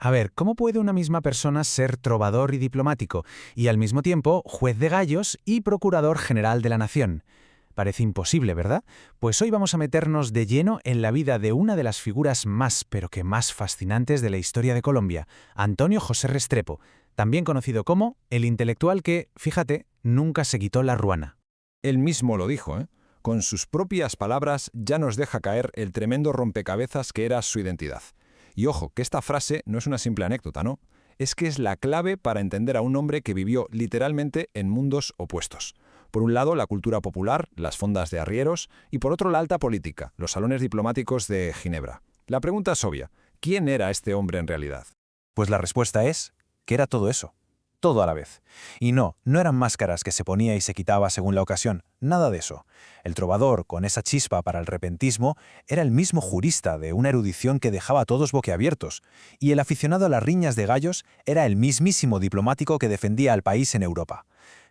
A ver, ¿cómo puede una misma persona ser trovador y diplomático, y al mismo tiempo juez de gallos y procurador general de la nación? Parece imposible, ¿verdad? Pues hoy vamos a meternos de lleno en la vida de una de las figuras más, pero que más fascinantes de la historia de Colombia, Antonio José Restrepo, también conocido como el intelectual que, fíjate, nunca se quitó la ruana. Él mismo lo dijo, ¿eh? Con sus propias palabras ya nos deja caer el tremendo rompecabezas que era su identidad. Y ojo, que esta frase no es una simple anécdota, ¿no? Es que es la clave para entender a un hombre que vivió literalmente en mundos opuestos. Por un lado, la cultura popular, las fondas de arrieros, y por otro, la alta política, los salones diplomáticos de Ginebra. La pregunta es obvia. ¿Quién era este hombre en realidad? Pues la respuesta es que era todo eso. Todo a la vez. Y no eran máscaras que se ponía y se quitaba según la ocasión, nada de eso. El trovador, con esa chispa para el repentismo, era el mismo jurista de una erudición que dejaba a todos boquiabiertos, y el aficionado a las riñas de gallos era el mismísimo diplomático que defendía al país en Europa.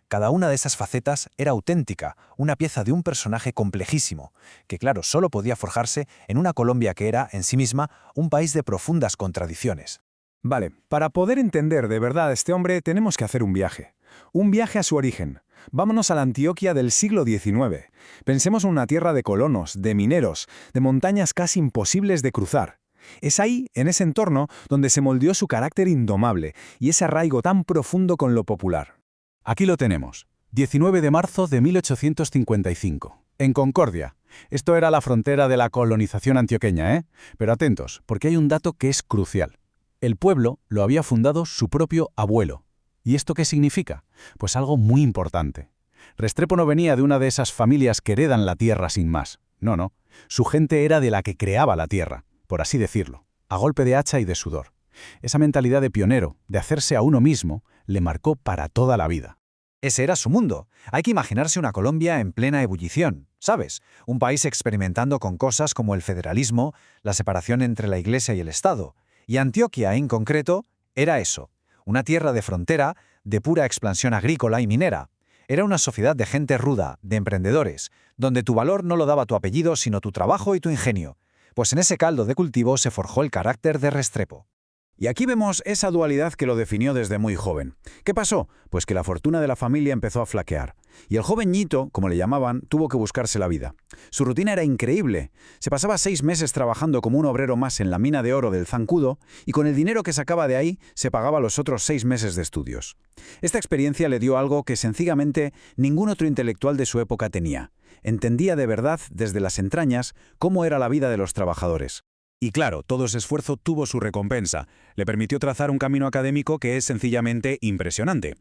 Cada una de esas facetas era auténtica, una pieza de un personaje complejísimo, que claro, solo podía forjarse en una Colombia que era, en sí misma, un país de profundas contradicciones. Vale, para poder entender de verdad a este hombre tenemos que hacer un viaje. Un viaje a su origen. Vámonos a la Antioquia del siglo XIX. Pensemos en una tierra de colonos, de mineros, de montañas casi imposibles de cruzar. Es ahí, en ese entorno, donde se moldeó su carácter indomable y ese arraigo tan profundo con lo popular. Aquí lo tenemos, 19 de marzo de 1855, en Concordia. Esto era la frontera de la colonización antioqueña, ¿eh? Pero atentos, porque hay un dato que es crucial. El pueblo lo había fundado su propio abuelo. ¿Y esto qué significa? Pues algo muy importante. Restrepo no venía de una de esas familias que heredan la tierra sin más. No. Su gente era de la que creaba la tierra, por así decirlo, a golpe de hacha y de sudor. Esa mentalidad de pionero, de hacerse a uno mismo, le marcó para toda la vida. Ese era su mundo. Hay que imaginarse una Colombia en plena ebullición, ¿sabes? Un país experimentando con cosas como el federalismo, la separación entre la Iglesia y el Estado. Y Antioquia, en concreto, era eso, una tierra de frontera, de pura expansión agrícola y minera. Era una sociedad de gente ruda, de emprendedores, donde tu valor no lo daba tu apellido, sino tu trabajo y tu ingenio. Pues en ese caldo de cultivo se forjó el carácter de Restrepo. Y aquí vemos esa dualidad que lo definió desde muy joven. ¿Qué pasó? Pues que la fortuna de la familia empezó a flaquear. Y el joven Ñito, como le llamaban, tuvo que buscarse la vida. Su rutina era increíble. Se pasaba 6 meses trabajando como un obrero más en la mina de oro del Zancudo y con el dinero que sacaba de ahí se pagaba los otros 6 meses de estudios. Esta experiencia le dio algo que sencillamente ningún otro intelectual de su época tenía. Entendía de verdad, desde las entrañas, cómo era la vida de los trabajadores. Y claro, todo ese esfuerzo tuvo su recompensa. Le permitió trazar un camino académico que es sencillamente impresionante.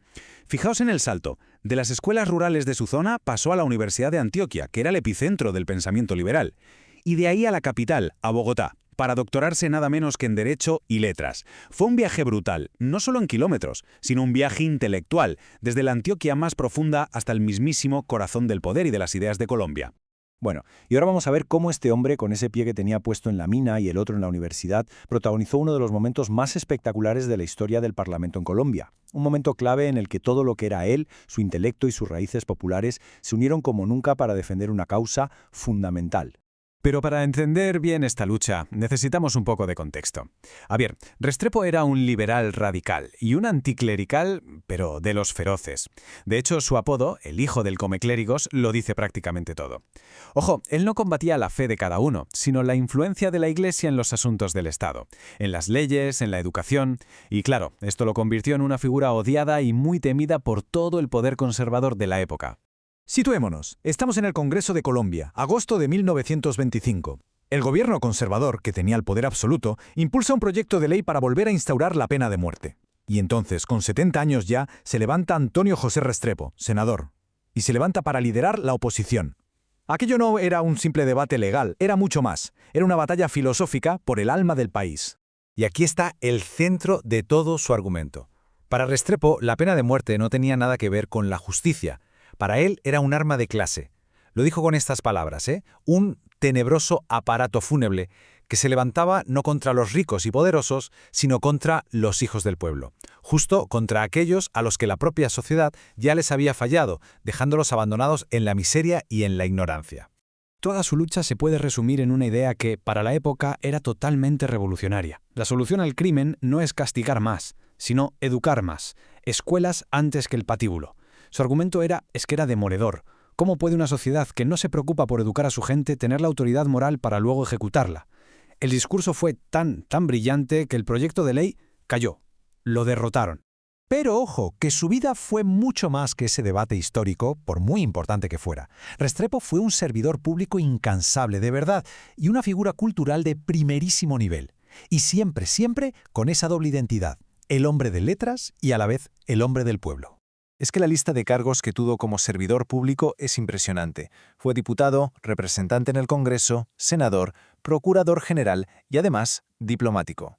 Fijaos en el salto. De las escuelas rurales de su zona pasó a la Universidad de Antioquia, que era el epicentro del pensamiento liberal. Y de ahí a la capital, a Bogotá, para doctorarse nada menos que en Derecho y Letras. Fue un viaje brutal, no solo en kilómetros, sino un viaje intelectual, desde la Antioquia más profunda hasta el mismísimo corazón del poder y de las ideas de Colombia. Bueno, y ahora vamos a ver cómo este hombre, con ese pie que tenía puesto en la mina y el otro en la universidad, protagonizó uno de los momentos más espectaculares de la historia del Parlamento en Colombia. Un momento clave en el que todo lo que era él, su intelecto y sus raíces populares se unieron como nunca para defender una causa fundamental. Pero para entender bien esta lucha, necesitamos un poco de contexto. A ver, Restrepo era un liberal radical y un anticlerical, pero de los feroces. De hecho, su apodo, el hijo del comeclérigos, lo dice prácticamente todo. Ojo, él no combatía la fe de cada uno, sino la influencia de la Iglesia en los asuntos del Estado, en las leyes, en la educación, y claro, esto lo convirtió en una figura odiada y muy temida por todo el poder conservador de la época. Situémonos. Estamos en el Congreso de Colombia, agosto de 1925. El gobierno conservador, que tenía el poder absoluto, impulsa un proyecto de ley para volver a instaurar la pena de muerte. Y entonces, con 70 años ya, se levanta Antonio José Restrepo, senador. Y se levanta para liderar la oposición. Aquello no era un simple debate legal, era mucho más. Era una batalla filosófica por el alma del país. Y aquí está el centro de todo su argumento. Para Restrepo, la pena de muerte no tenía nada que ver con la justicia. Para él era un arma de clase. Lo dijo con estas palabras, un tenebroso aparato fúnebre que se levantaba no contra los ricos y poderosos, sino contra los hijos del pueblo, justo contra aquellos a los que la propia sociedad ya les había fallado, dejándolos abandonados en la miseria y en la ignorancia. Toda su lucha se puede resumir en una idea que, para la época, era totalmente revolucionaria. La solución al crimen no es castigar más, sino educar más. Escuelas antes que el patíbulo. Su argumento es que era demoledor. ¿Cómo puede una sociedad que no se preocupa por educar a su gente tener la autoridad moral para luego ejecutarla? El discurso fue tan brillante que el proyecto de ley cayó. Lo derrotaron. Pero ojo, que su vida fue mucho más que ese debate histórico, por muy importante que fuera. Restrepo fue un servidor público incansable, de verdad, y una figura cultural de primerísimo nivel. Y siempre con esa doble identidad, el hombre de letras y a la vez el hombre del pueblo. Es que la lista de cargos que tuvo como servidor público es impresionante. Fue diputado, representante en el Congreso, senador, procurador general y además diplomático.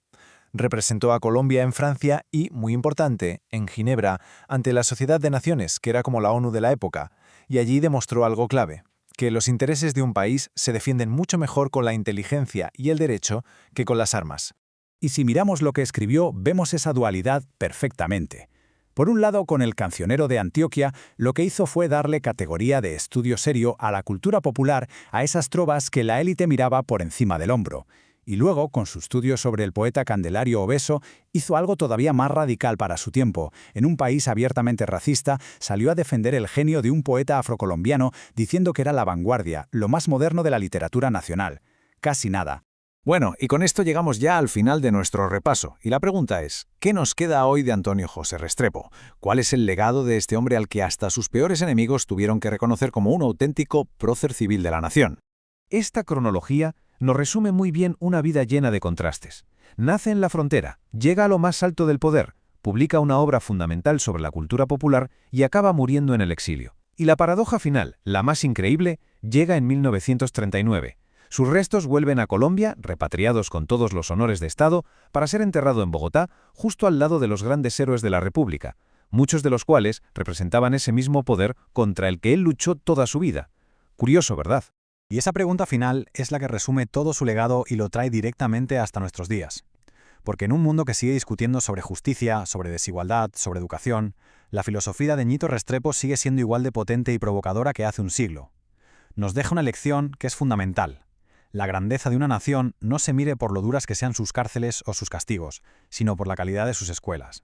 Representó a Colombia en Francia y, muy importante, en Ginebra, ante la Sociedad de Naciones, que era como la ONU de la época, y allí demostró algo clave, que los intereses de un país se defienden mucho mejor con la inteligencia y el derecho que con las armas. Y si miramos lo que escribió, vemos esa dualidad perfectamente. Por un lado, con El Cancionero de Antioquia, lo que hizo fue darle categoría de estudio serio a la cultura popular, a esas trovas que la élite miraba por encima del hombro. Y luego, con su estudio sobre el poeta Candelario Obeso, hizo algo todavía más radical para su tiempo. En un país abiertamente racista, salió a defender el genio de un poeta afrocolombiano, diciendo que era la vanguardia, lo más moderno de la literatura nacional. Casi nada. Bueno, y con esto llegamos ya al final de nuestro repaso. Y la pregunta es, ¿qué nos queda hoy de Antonio José Restrepo? ¿Cuál es el legado de este hombre al que hasta sus peores enemigos tuvieron que reconocer como un auténtico prócer civil de la nación? Esta cronología nos resume muy bien una vida llena de contrastes. Nace en la frontera, llega a lo más alto del poder, publica una obra fundamental sobre la cultura popular y acaba muriendo en el exilio. Y la paradoja final, la más increíble, llega en 1939. Sus restos vuelven a Colombia, repatriados con todos los honores de Estado, para ser enterrado en Bogotá, justo al lado de los grandes héroes de la República, muchos de los cuales representaban ese mismo poder contra el que él luchó toda su vida. Curioso, ¿verdad? Y esa pregunta final es la que resume todo su legado y lo trae directamente hasta nuestros días. Porque en un mundo que sigue discutiendo sobre justicia, sobre desigualdad, sobre educación, la filosofía de Ñito Restrepo sigue siendo igual de potente y provocadora que hace un siglo. Nos deja una lección que es fundamental. La grandeza de una nación no se mide por lo duras que sean sus cárceles o sus castigos, sino por la calidad de sus escuelas.